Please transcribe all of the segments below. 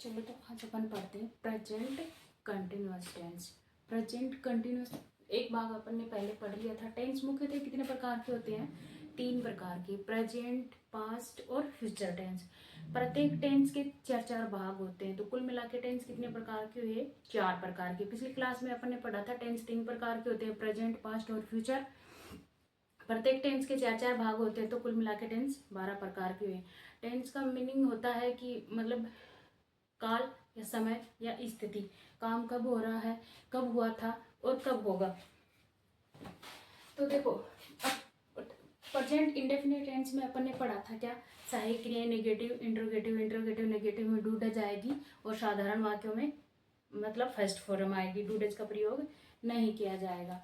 चलो तो आज अपन पढ़ते हैं present continuous tense. Present continuous एक भाग अपन ने पहले पढ़ लिया था। टेंस मुख्यतः कितने प्रकार के होते हैं? 3 प्रकार के, प्रेजेंट, पास्ट और फ्यूचर टेंस। प्रत्येक टेंस के 4 भाग होते हैं, तो कुल मिला के टेंस कितने प्रकार के हुए? 4 प्रकार के। पिछली क्लास में अपन ने पढ़ा था टेंस 3 प्रकार के होते हैं, प्रेजेंट, पास्ट और फ्यूचर। प्रत्येक टेंस के 4 भाग होते हैं, तो कुल मिला के टेंस 12 प्रकार के हुए। टेंस का मीनिंग होता है कि मतलब काल या समय या स्थिति, काम कब हो रहा है, कब हुआ था और कब होगा। तो देखो, अब प्रेजेंट इंडेफिनिट टेंस में अपन ने पढ़ा था क्या? सहायक क्रिया नेगेटिव, इंट्रोगेटिव, इंट्रोगेटिव नेगेटिव में डू डज आएगी और साधारण वाक्यों में मतलब फर्स्ट फॉर्म आएगी, डू डज का प्रयोग नहीं किया जाएगा।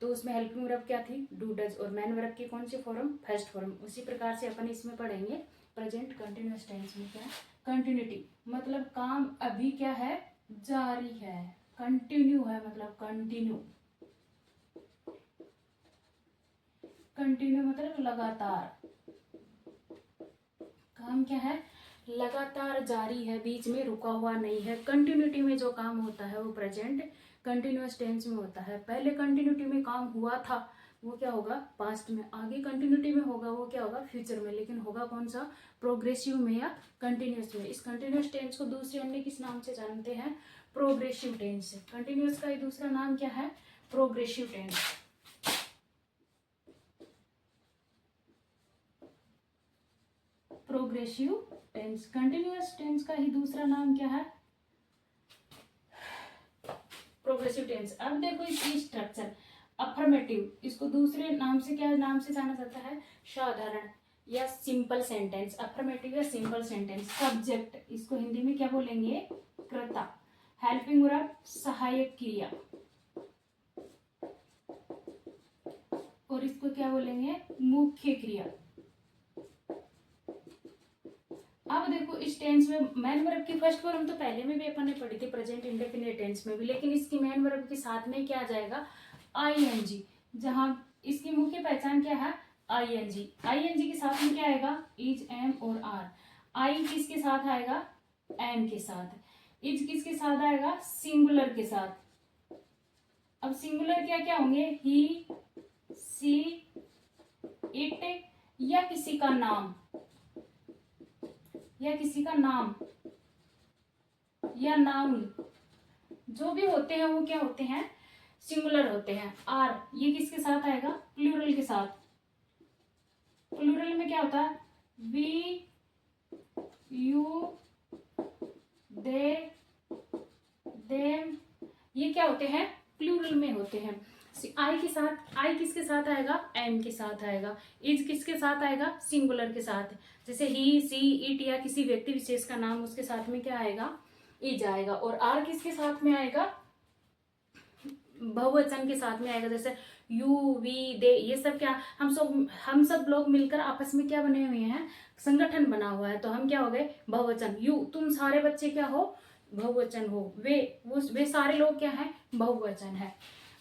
तो उसमें हेल्पिंग वर्ब क्या थी? Do does. और मैन वर्ब की कौन सी फॉर्म? First form. उसी प्रकार से अपन इसमें पढ़ेंगे प्रेजेंट कंटिन्यूअस टेंस में क्या? कंटिन्यूटी, मतलब काम अभी क्या है? जारी है। कंटिन्यू है मतलब कंटिन्यू। कंटिन्यू मतलब लगातार। काम क्या है? लगातार जारी है, बीच में रुका हुआ नहीं है। कंटिन्यूटी में जो काम होता है वो प्रेजेंट कंटिन्यूअस टेंस में होता है। पहले कंटिन्यूटी में काम हुआ था वो क्या होगा? पास्ट में। आगे कंटिन्यूटी में होगा वो क्या होगा? फ्यूचर में। लेकिन होगा कौन सा? प्रोग्रेसिव में या कंटिन्यूअस में। इस कंटिन्यूअस टेंस को दूसरे अन्य किस नाम से जानते हैं? Progressive tense. कंटिन्यूअस का दूसरा नाम क्या है? Progressive tense. Progressive tense. Continuous tense का ही दूसरा नाम क्या है? Progressive tense. अब देखो इसकी स्ट्रक्चर, अफर्मेटिव, इसको दूसरे नाम से क्या नाम से जाना जाता है? साधारण या सिंपल सेंटेंस। अफर्मेटिव या सिंपल सेंटेंस। सब्जेक्ट, इसको हिंदी में क्या बोलेंगे? कर्ता। हेल्पिंग वर्ब, सहायक क्रिया, और इसको क्या बोलेंगे? मुख्य क्रिया। अब देखो इस टेंस में मैन वर्ब की फर्स्ट फॉर्म तो पहले में भी अपन ने पढ़ी थी प्रेजेंट इंडेफिनिट टेंस में भी, लेकिन इसकी मैन वर्ब के साथ में क्या आ जाएगा? आईएनजी। जहां इसकी मुख्य पहचान क्या है? आईएनजी। आईएनजी के साथ में क्या आएगा? इज, एम और आर। आई किसके साथ आएगा? एम के साथ। इज किसके साथ आएगा? सिंगुलर के साथ। अब सिंगुलर क्या क्या होंगे? ही, सी, इट, या किसी का नाम, या किसी का नाम या नाउन, जो भी होते हैं वो क्या होते हैं? सिंगुलर होते हैं। आर ये किसके साथ आएगा? प्लूरल के साथ। प्लूरल में क्या होता है? वी, यू, दे, देम, ये क्या होते हैं? प्लूरल में होते हैं। आई के साथ, आई किसके साथ आएगा? एम के साथ आएगा। इज किसके साथ आएगा? सिंगुलर के साथ। जैसे ही, सी, इट या किसी व्यक्ति विशेष का नाम, उसके साथ में क्या आएगा? इज आएगा। और आर किसके साथ में आएगा? बहुवचन के साथ में आएगा। जैसे यू, वी, दे, ये सब क्या? हम सब लोग मिलकर आपस में क्या बने हुए हैं? संगठन बना हुआ है, तो हम क्या हो गए? बहुवचन। यू, तुम सारे बच्चे क्या हो? बहुवचन हो। वे सारे लोग क्या है? बहुवचन है।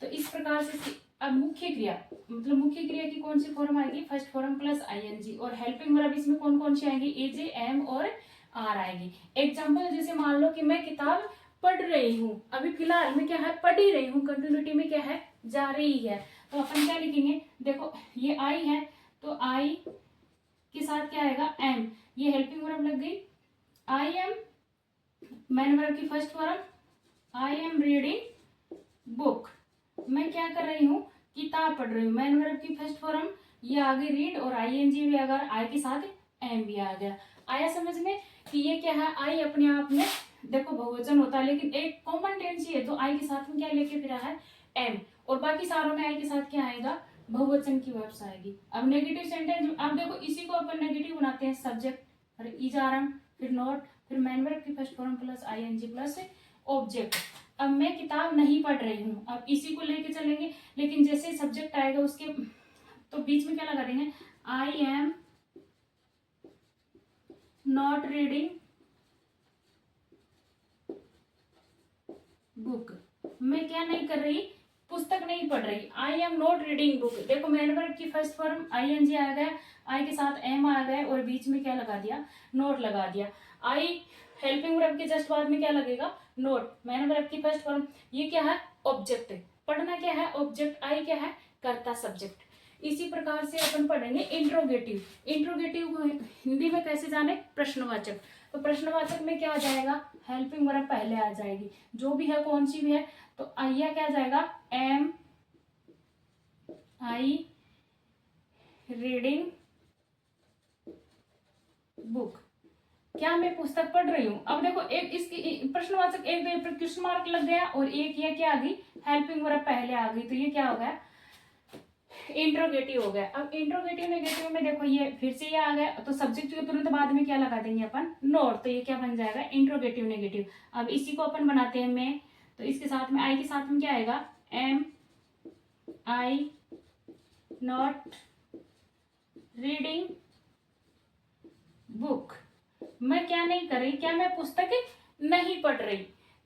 तो इस प्रकार से अब मुख्य क्रिया, मतलब मुख्य क्रिया की कौन सी फॉर्म आएगी? First form plus ING. और हेल्पिंग वर्ब इसमें कौन कौन सी आएगी? एज, एम और आर आएगी। एग्जाम्पल, जैसे मान लो कि मैं किताब पढ़ रही हूँ, अभी फिलहाल में क्या है? पढ़ ही रही हूँ। कंटिन्यूटी में क्या है? जा रही है। तो अपन क्या लिखेंगे? देखो ये आई है, तो आई के साथ क्या आएगा? एम। ये हेल्पिंग वर्ब लग गई। आई एम मैन वर्ब की first form, I am reading book. मैं क्या कर रही हूँ? किताब पढ़ रही हूँ। मैन वर्ब की फर्स्ट फॉर्म ये आ गई रीड, और आईएनजी भी अगर आई के साथ एम भी आ गया। आया समझ में कि ये क्या है? आई अपने आप में देखो बहुवचन होता है, लेकिन एक कॉमन टेंस ही है, तो आई के साथ में क्या लेके फिरा है? एम। और बाकी सारों में आई के साथ क्या आएगा? बहुवचन की वर्ब्स आएगी। अब नेगेटिव सेंटेंस, अब देखो इसी को अपन नेगेटिव बनाते हैं। सब्जेक्ट, फिर इज, आर, फिर नॉट, फिर मैन वर्ब की first form plus ING plus object. अब मैं किताब नहीं पढ़ रही हूँ, अब इसी को लेके चलेंगे, लेकिन जैसे सब्जेक्ट आएगा उसके तो बीच में क्या लगा देंगे? I am not reading book. मैं क्या नहीं कर रही? पुस्तक नहीं पढ़ रही। I am not reading book. देखो मैन वर्ब की फर्स्ट फॉर्म आईएनजी आ गया, आई के साथ एम आ गया, और बीच में क्या लगा दिया? नॉट लगा दिया। आई हेल्पिंग वर्ब के जस्ट बाद में क्या लगेगा, नॉट। मैन वर्ब की फर्स्ट फॉर्म, ये क्या है, ऑब्जेक्ट। पढ़ना क्या है, ऑब्जेक्ट, आई क्या है, कर्ता सब्जेक्ट। इसी प्रकार से अपन पढ़ेंगे इंट्रोगेटिव। इंट्रोगेटिव को हिंदी में कैसे जाने, प्रश्नवाचक। तो प्रश्नवाचक में क्या आ जाएगा, हेल्पिंग वर्ब पहले आ जाएगी, जो भी है, कौन सी भी है। तो आइया क्या आ जाएगा, एम आई रीडिंग बुक। क्या मैं पुस्तक पढ़ रही हूँ। अब देखो, एक इसकी प्रश्नवाचक, एक क्वेश्चन मार्क लग गया और एक ये क्या आ गई, हेल्पिंग वर्ब पहले आ गई, तो ये क्या हो गया, इंट्रोगेटिव हो गया। अब इंट्रोगेटिव नेगेटिव में देखो, ये फिर से ये आ गया, तो सब्जेक्ट के तुरंत बाद में क्या लगा देंगे अपन, नॉट। तो ये क्या बन जाएगा, इंट्रोगेटिव नेगेटिव। अब इसी को अपन बनाते हैं मैं, तो इसके साथ में, आई के साथ में क्या आएगा, am I not reading book. मैं क्या नहीं कर रही, क्या मैं पुस्तक नहीं पढ़ रही।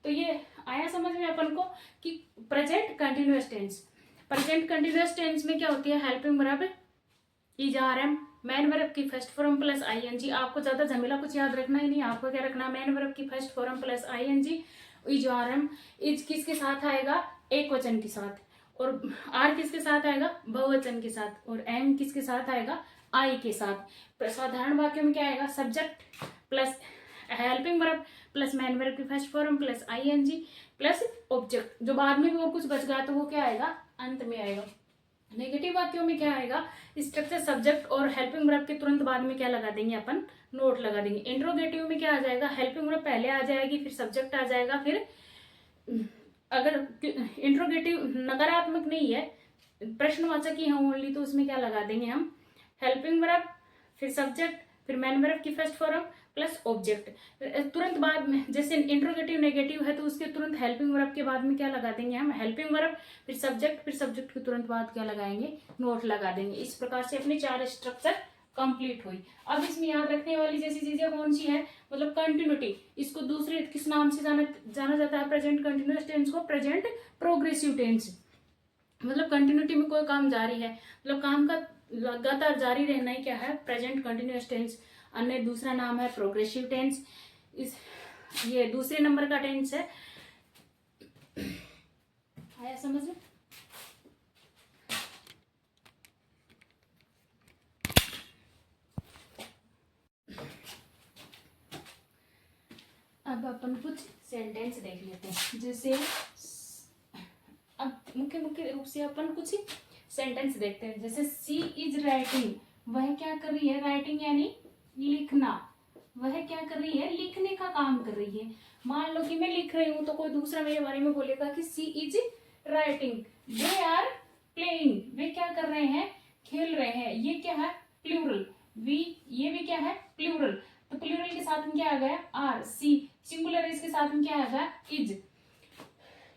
तो ये आया समझ में अपन को कि present continuous tense. Present continuous tense में क्या होती है, helping verb is are am, main verb की फर्स्ट फॉर्म प्लस आईएनजी। आपको ज्यादा झमेला कुछ याद रखना ही नहीं, आपको क्या रखना, मैन वर्ब की first form plus ING. Is are am, is किसके साथ आएगा, एक वचन के साथ, और आर किसके साथ आएगा, बहुवचन के साथ, और एम किसके साथ आएगा, आई के साथ। साधारण वाक्यों में क्या आएगा, subject plus helping verb plus main verb की first form plus ING plus object. जो बाद में भी और कुछ बच गया तो वो क्या आएगा, अंत में आएगा। नेगेटिव वाक्यों में क्या आएगा, स्ट्रक्चर सब्जेक्ट और हेल्पिंग वर्ब के तुरंत बाद में क्या लगा देंगे अपन, नोट लगा देंगे। इंट्रोगेटिव में क्या आ जाएगा, हेल्पिंग वर्ब पहले आ जाएगी, फिर सब्जेक्ट आ जाएगा, फिर अगर इंट्रोगेटिव नकारात्मक नहीं है, प्रश्नवाचक ही है ओनली, तो उसमें क्या लगा देंगे हम, हेल्पिंग वर्ब, फिर सब्जेक्ट, फिर मैन वर्ब की फर्स्ट फॉर्म प्लस ऑब्जेक्ट। तुरंत बाद में, जैसे इंट्रोगेटिव नेगेटिव है तो उसके तुरंत हेल्पिंग वर्ब के बाद में क्या लगा देंगे हम, हेल्पिंग वर्ब, फिर सब्जेक्ट के तुरंत बाद क्या लगाएंगे, नोट लगा देंगे। इस प्रकार से अपनी 4 स्ट्रक्चर कंप्लीट हुई। अब इसमें याद रखने वाली जैसी चीजें कौन सी है, मतलब कंटिन्यूटी। इसको दूसरे किस नाम से जाना जाता है, प्रेजेंट कंटिन्यूअस टेंस को प्रेजेंट प्रोग्रेसिव टेंस। मतलब कंटिन्यूटी में कोई काम जारी है, मतलब काम का लगातार जारी रहना ही क्या है, प्रेजेंट कंटिन्यूअस टेंस। अन्य दूसरा नाम है प्रोग्रेसिव टेंस। इस ये दूसरे नंबर का टेंस है। आया समझ में। अब अपन कुछ सेंटेंस देख लेते हैं, जैसे अब मुख्य रूप से अपन कुछ सेंटेंस देखते हैं। जैसे सी इज राइटिंग, वह क्या कर रही है, राइटिंग यानी लिखना, वह क्या कर रही है, लिखने का काम कर रही है। मान लो कि मैं लिख रही हूं तो कोई दूसरा मेरे बारे में बोलेगा कि she is writing. They are playing, वे क्या कर रहे हैं, खेल रहे हैं। ये क्या है, प्लूरल। वी, ये भी क्या है, प्लूरल। तो प्लूरल के साथ में क्या आ गया, आर। सी सिंगुलर, इसके साथ में क्या आ गया, इज।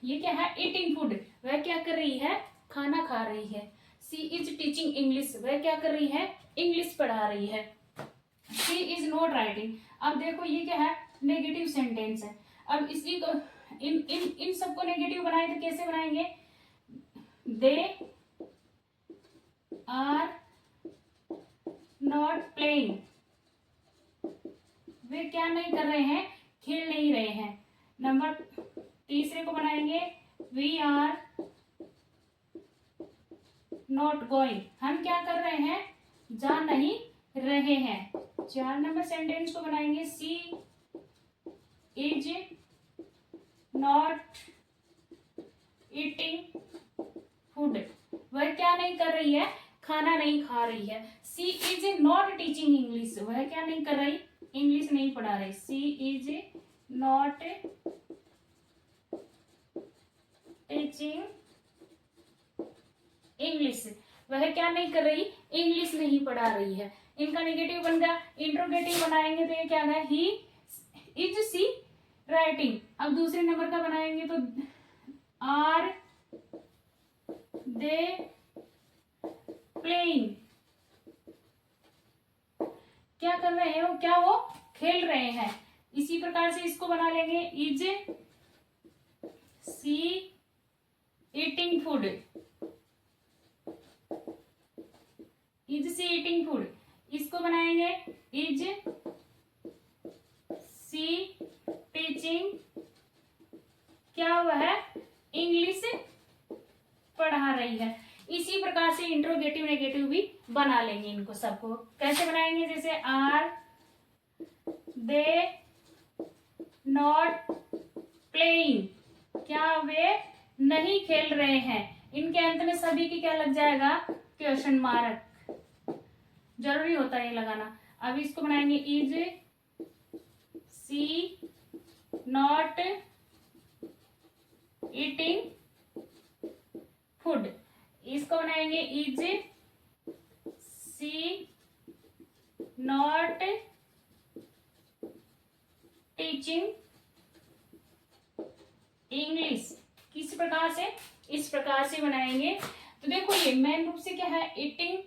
ये क्या है, ईटिंग फूड, वह क्या कर रही है, खाना खा रही है। सी इज टीचिंग इंग्लिश, वह क्या कर रही है, इंग्लिश पढ़ा रही है। She is not writing. अब देखो ये क्या है, नेगेटिव सेंटेंस है। अब इसी को इन इन इन सबको नेगेटिव बनाए तो कैसे बनाएंगे, दे आर नॉट प्लेइंग, वे क्या नहीं कर रहे हैं, खेल नहीं रहे हैं। नंबर तीसरे को बनाएंगे, वी आर नॉट गोइंग, हम क्या कर रहे हैं, जा नहीं रहे हैं। 4 नंबर सेंटेंस को बनाएंगे, सी इज नॉट ईटिंग फूड, वह क्या नहीं कर रही है, खाना नहीं खा रही है। सी इज नॉट टीचिंग इंग्लिश, वह क्या नहीं कर रही, इंग्लिश नहीं पढ़ा रही। सी इज नॉट टीचिंग इंग्लिश, वह क्या नहीं कर रही, इंग्लिश नहीं पढ़ा रही है। इनका नेगेटिव बन गया। इंट्रोगेटिव बनाएंगे तो ये क्या है, ही इज सी राइटिंग। अब दूसरे नंबर का बनाएंगे तो आर दे प्लेइंग, क्या कर रहे हैं, क्या वो खेल रहे हैं। इसी प्रकार से इसको बना लेंगे, is she eating food, is she eating food. इसको बनाएंगे, इज सी टीचिंग क्या हुआ है, इंग्लिश पढ़ा रही है। इसी प्रकार से इंट्रोगेटिव नेगेटिव भी बना लेंगे इनको सबको। कैसे बनाएंगे, जैसे आर दे नॉट प्लेइंग, क्या वे नहीं खेल रहे हैं। इनके अंत में सभी की क्या लग जाएगा, क्वेश्चन मार्क, जरूरी होता है ये लगाना। अब इसको बनाएंगे is she not eating food. इसको बनाएंगे is she not teaching English. किस प्रकार से, इस प्रकार से बनाएंगे। तो देखो ये मेन रूप से क्या है, ईटिंग,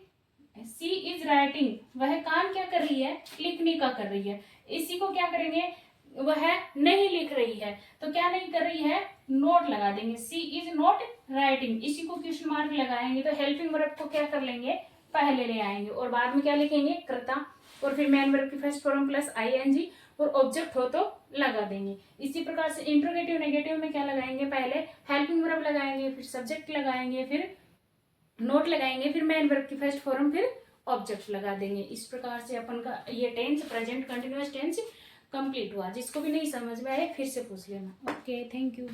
सी इज राइटिंग, वह काम क्या कर रही है, लिखने का कर रही है। इसी को क्या करेंगे, वह नहीं लिख रही है, तो क्या नहीं कर रही है, नोट लगा देंगे, सी इज नॉट राइटिंग। इसी को क्वेश्चन मार्क लगाएंगे तो हेल्पिंग वर्ब को क्या कर लेंगे, पहले ले आएंगे और बाद में क्या लिखेंगे, कर्ता, और फिर मेन वर्ब की फर्स्ट फॉर्म प्लस आईएनजी, और ऑब्जेक्ट हो तो लगा देंगे। इसी प्रकार से इंट्रोगेटिव नेगेटिव में क्या लगाएंगे, पहले हेल्पिंग वर्ब लगाएंगे, फिर सब्जेक्ट लगाएंगे, फिर नोट लगाएंगे, फिर मेन वर्ब की फर्स्ट फॉर्म, फिर ऑब्जेक्ट लगा देंगे। इस प्रकार से अपन का ये tense, present continuous tense complete हुआ। जिसको भी नहीं समझ में आए फिर से पूछ लेना। Okay, thank you.